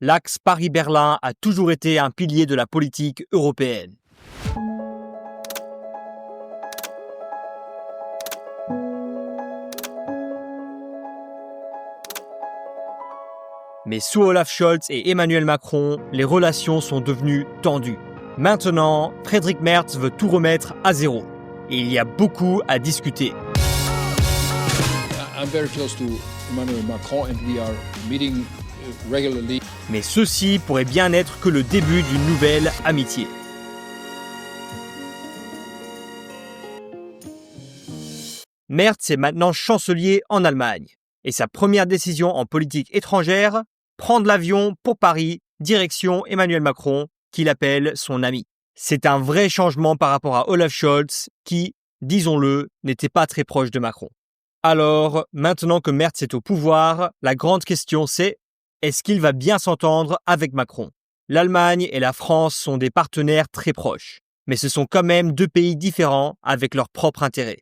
l'axe Paris-Berlin a toujours été un pilier de la politique européenne. Mais sous Olaf Scholz et Emmanuel Macron, les relations sont devenues tendues. Maintenant, Friedrich Merz veut tout remettre à zéro. Et il y a beaucoup à discuter. I'm very close to Emmanuel Macron and we are meeting regularly. Mais ceci pourrait bien n'être que le début d'une nouvelle amitié. Merz est maintenant chancelier en Allemagne. Et sa première décision en politique étrangère, prendre l'avion pour Paris, direction Emmanuel Macron, qu'il appelle son ami. C'est un vrai changement par rapport à Olaf Scholz, qui, disons-le, n'était pas très proche de Macron. Alors, maintenant que Merz est au pouvoir, la grande question c'est, est-ce qu'il va bien s'entendre avec Macron ? L'Allemagne et la France sont des partenaires très proches, mais ce sont quand même deux pays différents avec leurs propres intérêts.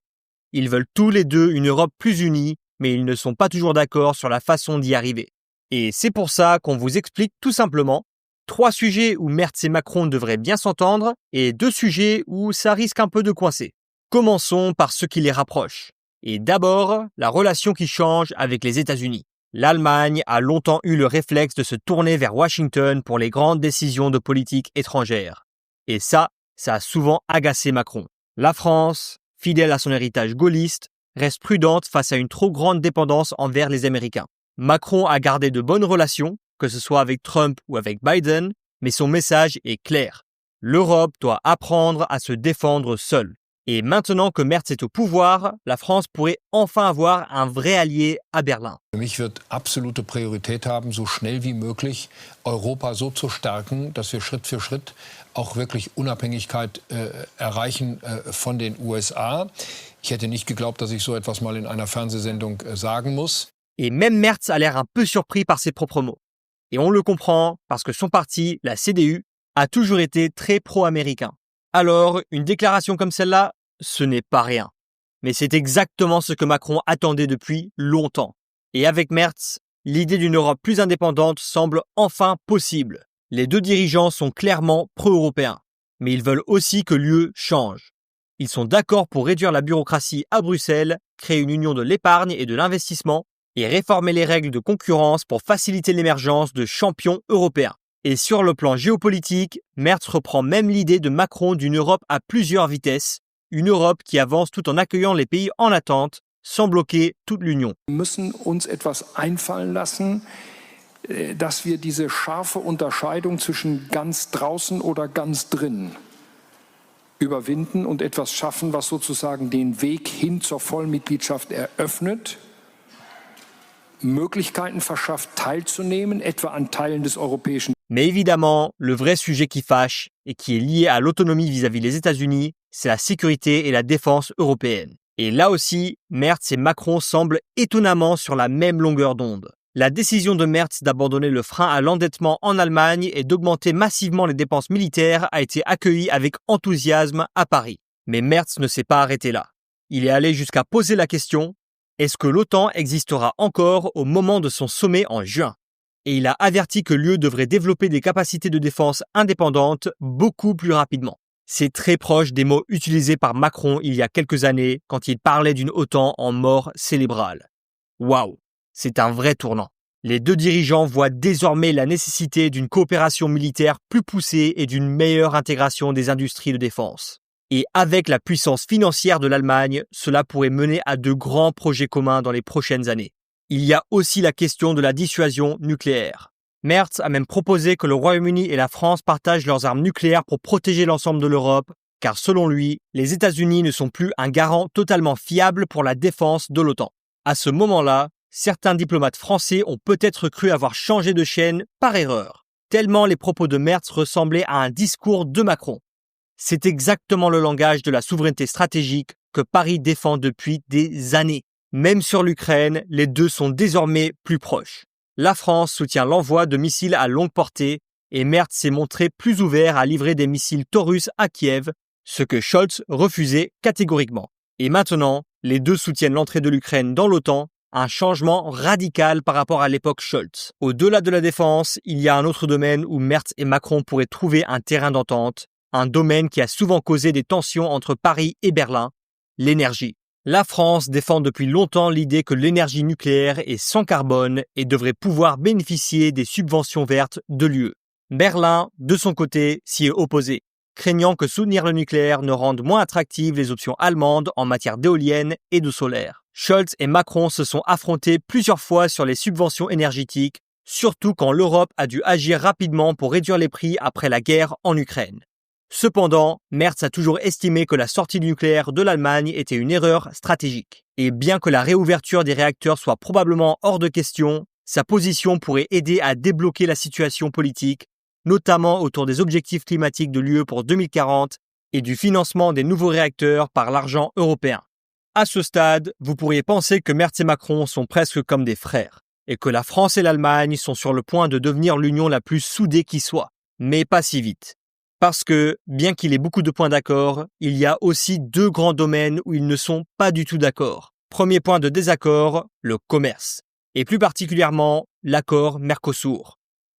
Ils veulent tous les deux une Europe plus unie, mais ils ne sont pas toujours d'accord sur la façon d'y arriver. Et c'est pour ça qu'on vous explique tout simplement 3 sujets où Merz et Macron devraient bien s'entendre et 2 sujets où ça risque un peu de coincer. Commençons par ce qui les rapproche. Et d'abord, la relation qui change avec les États-Unis. L'Allemagne a longtemps eu le réflexe de se tourner vers Washington pour les grandes décisions de politique étrangère. Et ça a souvent agacé Macron. La France, fidèle à son héritage gaulliste, reste prudente face à une trop grande dépendance envers les Américains. Macron a gardé de bonnes relations, que ce soit avec Trump ou avec Biden, mais son message est clair. L'Europe doit apprendre à se défendre seule. Et maintenant que Merz est au pouvoir, la France pourrait enfin avoir un vrai allié à Berlin. Für mich wird absolute Priorität haben, so schnell wie möglich Europa so zu stärken, dass wir Schritt für Schritt auch wirklich Unabhängigkeit erreichen von den USA. Ich hätte nicht geglaubt, dass ich so etwas mal in einer Fernsehsendung sagen muss. Et même Merz a l'air un peu surpris par ses propres mots. Et on le comprend parce que son parti, la CDU, a toujours été très pro-américain. Alors, une déclaration comme celle-là, ce n'est pas rien. Mais c'est exactement ce que Macron attendait depuis longtemps. Et avec Merz, l'idée d'une Europe plus indépendante semble enfin possible. Les deux dirigeants sont clairement pro-européens. Mais ils veulent aussi que l'UE change. Ils sont d'accord pour réduire la bureaucratie à Bruxelles, créer une union de l'épargne et de l'investissement, et réformer les règles de concurrence pour faciliter l'émergence de champions européens. Et sur le plan géopolitique, Merz reprend même l'idée de Macron d'une Europe à plusieurs vitesses, une Europe qui avance tout en accueillant les pays en attente, sans bloquer toute l'Union. Wir müssen uns etwas einfallen lassen, dass wir diese scharfe Unterscheidung zwischen ganz draußen oder ganz drin überwinden und etwas schaffen, was sozusagen den Weg hin zur Vollmitgliedschaft eröffnet, Möglichkeiten verschafft, teilzunehmen, etwa an Teilen des europäischen. Mais évidemment, le vrai sujet qui fâche et qui est lié à l'autonomie vis-à-vis des États-Unis, c'est la sécurité et la défense européenne. Et là aussi, Merz et Macron semblent étonnamment sur la même longueur d'onde. La décision de Merz d'abandonner le frein à l'endettement en Allemagne et d'augmenter massivement les dépenses militaires a été accueillie avec enthousiasme à Paris. Mais Merz ne s'est pas arrêté là. Il est allé jusqu'à poser la question: est-ce que l'OTAN existera encore au moment de son sommet en juin ? Et il a averti que l'UE devrait développer des capacités de défense indépendantes beaucoup plus rapidement. C'est très proche des mots utilisés par Macron il y a quelques années quand il parlait d'une OTAN en mort cérébrale. Waouh, c'est un vrai tournant. Les deux dirigeants voient désormais la nécessité d'une coopération militaire plus poussée et d'une meilleure intégration des industries de défense. Et avec la puissance financière de l'Allemagne, cela pourrait mener à de grands projets communs dans les prochaines années. Il y a aussi la question de la dissuasion nucléaire. Merz a même proposé que le Royaume-Uni et la France partagent leurs armes nucléaires pour protéger l'ensemble de l'Europe, car selon lui, les États-Unis ne sont plus un garant totalement fiable pour la défense de l'OTAN. À ce moment-là, certains diplomates français ont peut-être cru avoir changé de chaîne par erreur, tellement les propos de Merz ressemblaient à un discours de Macron. C'est exactement le langage de la souveraineté stratégique que Paris défend depuis des années. Même sur l'Ukraine, les deux sont désormais plus proches. La France soutient l'envoi de missiles à longue portée et Merz s'est montré plus ouvert à livrer des missiles Taurus à Kiev, ce que Scholz refusait catégoriquement. Et maintenant, les deux soutiennent l'entrée de l'Ukraine dans l'OTAN Un changement radical par rapport à l'époque Scholz. Au-delà de la défense, il y a un autre domaine où Merz et Macron pourraient trouver un terrain d'entente, un domaine qui a souvent causé des tensions entre Paris et Berlin, l'énergie. La France défend depuis longtemps l'idée que l'énergie nucléaire est sans carbone et devrait pouvoir bénéficier des subventions vertes de l'UE. Berlin, de son côté, s'y est opposé, craignant que soutenir le nucléaire ne rende moins attractives les options allemandes en matière d'éoliennes et de solaire. Scholz et Macron se sont affrontés plusieurs fois sur les subventions énergétiques, surtout quand l'Europe a dû agir rapidement pour réduire les prix après la guerre en Ukraine. Cependant, Merz a toujours estimé que la sortie du nucléaire de l'Allemagne était une erreur stratégique. Et bien que la réouverture des réacteurs soit probablement hors de question, sa position pourrait aider à débloquer la situation politique, notamment autour des objectifs climatiques de l'UE pour 2040 et du financement des nouveaux réacteurs par l'argent européen. À ce stade, vous pourriez penser que Merz et Macron sont presque comme des frères, et que la France et l'Allemagne sont sur le point de devenir l'union la plus soudée qui soit. Mais pas si vite. Parce que, bien qu'il ait beaucoup de points d'accord, il y a aussi deux grands domaines où ils ne sont pas du tout d'accord. Premier point de désaccord, le commerce. Et plus particulièrement, l'accord Mercosur.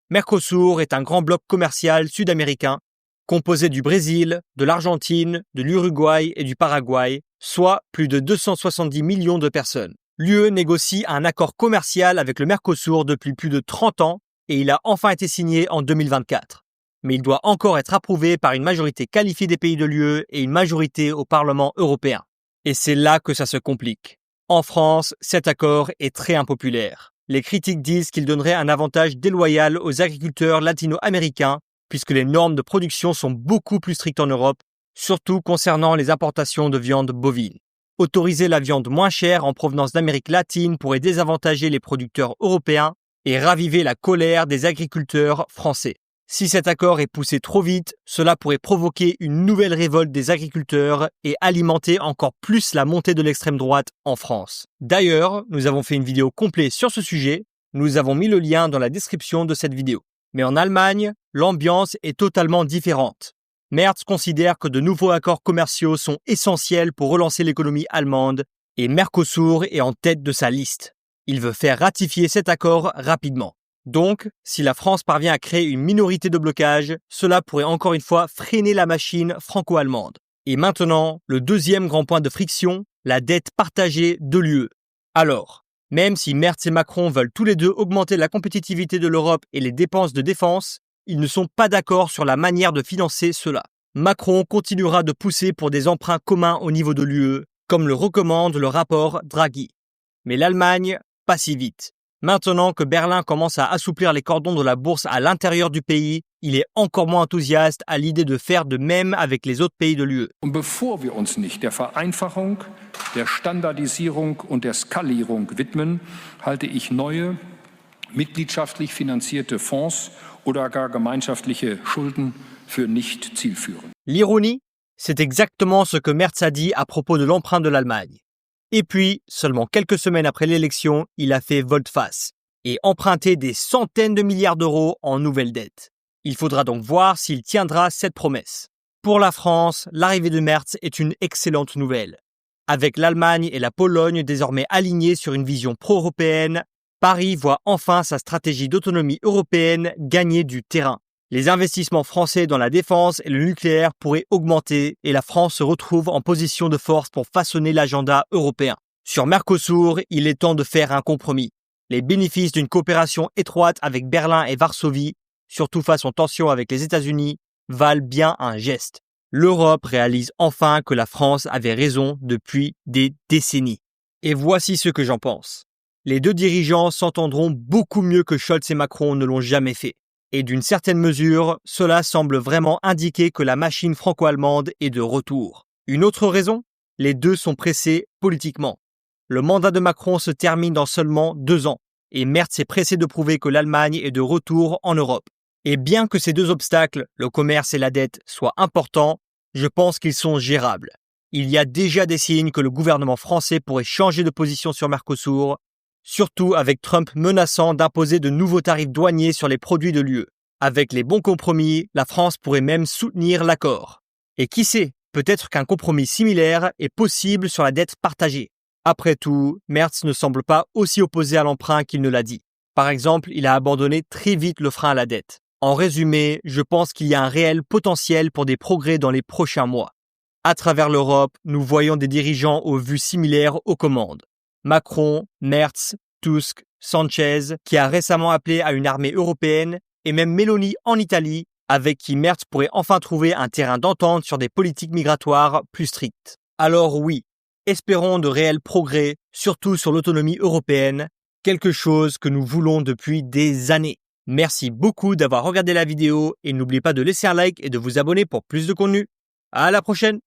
Mercosur est un grand bloc commercial sud-américain, composé du Brésil, de l'Argentine, de l'Uruguay et du Paraguay, soit plus de 270 millions de personnes. L'UE négocie un accord commercial avec le Mercosur depuis plus de 30 ans et il a enfin été signé en 2024. Mais il doit encore être approuvé par une majorité qualifiée des pays de l'UE et une majorité au Parlement européen. Et c'est là que ça se complique. En France, cet accord est très impopulaire. Les critiques disent qu'il donnerait un avantage déloyal aux agriculteurs latino-américains puisque les normes de production sont beaucoup plus strictes en Europe, surtout concernant les importations de viande bovine. Autoriser la viande moins chère en provenance d'Amérique latine pourrait désavantager les producteurs européens et raviver la colère des agriculteurs français. Si cet accord est poussé trop vite, cela pourrait provoquer une nouvelle révolte des agriculteurs et alimenter encore plus la montée de l'extrême droite en France. D'ailleurs, nous avons fait une vidéo complète sur ce sujet, nous avons mis le lien dans la description de cette vidéo. Mais en Allemagne, l'ambiance est totalement différente. Merz considère que de nouveaux accords commerciaux sont essentiels pour relancer l'économie allemande et Mercosur est en tête de sa liste. Il veut faire ratifier cet accord rapidement. Donc, si la France parvient à créer une minorité de blocage, cela pourrait encore une fois freiner la machine franco-allemande. Et maintenant, le deuxième grand point de friction, la dette partagée de l'UE. Alors, même si Merz et Macron veulent tous les deux augmenter la compétitivité de l'Europe et les dépenses de défense, ils ne sont pas d'accord sur la manière de financer cela. Macron continuera de pousser pour des emprunts communs au niveau de l'UE, comme le recommande le rapport Draghi. Mais l'Allemagne, pas si vite. Maintenant que Berlin commence à assouplir les cordons de la bourse à l'intérieur du pays, il est encore moins enthousiaste à l'idée de faire de même avec les autres pays de l'UE. Und bevor wir uns nicht der Vereinfachung, der Standardisierung und der Skalierung widmen, halte ich neue, mitgliedschaftlich finanzierte Fonds oder gar gemeinschaftliche Schulden für nicht zielführend. L'ironie, c'est exactement ce que Merz a dit à propos de l'emprunt de l'Allemagne. Et puis, seulement quelques semaines après l'élection, il a fait volte-face et emprunté des centaines de milliards d'euros en nouvelles dettes. Il faudra donc voir s'il tiendra cette promesse. Pour la France, l'arrivée de Merz est une excellente nouvelle. Avec l'Allemagne et la Pologne désormais alignées sur une vision pro-européenne, Paris voit enfin sa stratégie d'autonomie européenne gagner du terrain. Les investissements français dans la défense et le nucléaire pourraient augmenter et la France se retrouve en position de force pour façonner l'agenda européen. Sur Mercosur, il est temps de faire un compromis. Les bénéfices d'une coopération étroite avec Berlin et Varsovie, surtout face aux tensions avec les États-Unis, valent bien un geste. L'Europe réalise enfin que la France avait raison depuis des décennies. Et voici ce que j'en pense. Les deux dirigeants s'entendront beaucoup mieux que Scholz et Macron ne l'ont jamais fait. Et d'une certaine mesure, cela semble vraiment indiquer que la machine franco-allemande est de retour. Une autre raison ? Les deux sont pressés politiquement. Le mandat de Macron se termine dans seulement 2 ans, et Merz est pressé de prouver que l'Allemagne est de retour en Europe. Et bien que ces deux obstacles, le commerce et la dette, soient importants, je pense qu'ils sont gérables. Il y a déjà des signes que le gouvernement français pourrait changer de position sur Mercosur, surtout avec Trump menaçant d'imposer de nouveaux tarifs douaniers sur les produits de l'UE. Avec les bons compromis, la France pourrait même soutenir l'accord. Et qui sait, peut-être qu'un compromis similaire est possible sur la dette partagée. Après tout, Merz ne semble pas aussi opposé à l'emprunt qu'il ne l'a dit. Par exemple, il a abandonné très vite le frein à la dette. En résumé, je pense qu'il y a un réel potentiel pour des progrès dans les prochains mois. À travers l'Europe, nous voyons des dirigeants aux vues similaires aux commandes. Macron, Merz, Tusk, Sanchez, qui a récemment appelé à une armée européenne, et même Meloni en Italie, avec qui Merz pourrait enfin trouver un terrain d'entente sur des politiques migratoires plus strictes. Alors oui, espérons de réels progrès, surtout sur l'autonomie européenne, quelque chose que nous voulons depuis des années. Merci beaucoup d'avoir regardé la vidéo et n'oubliez pas de laisser un like et de vous abonner pour plus de contenu. À la prochaine!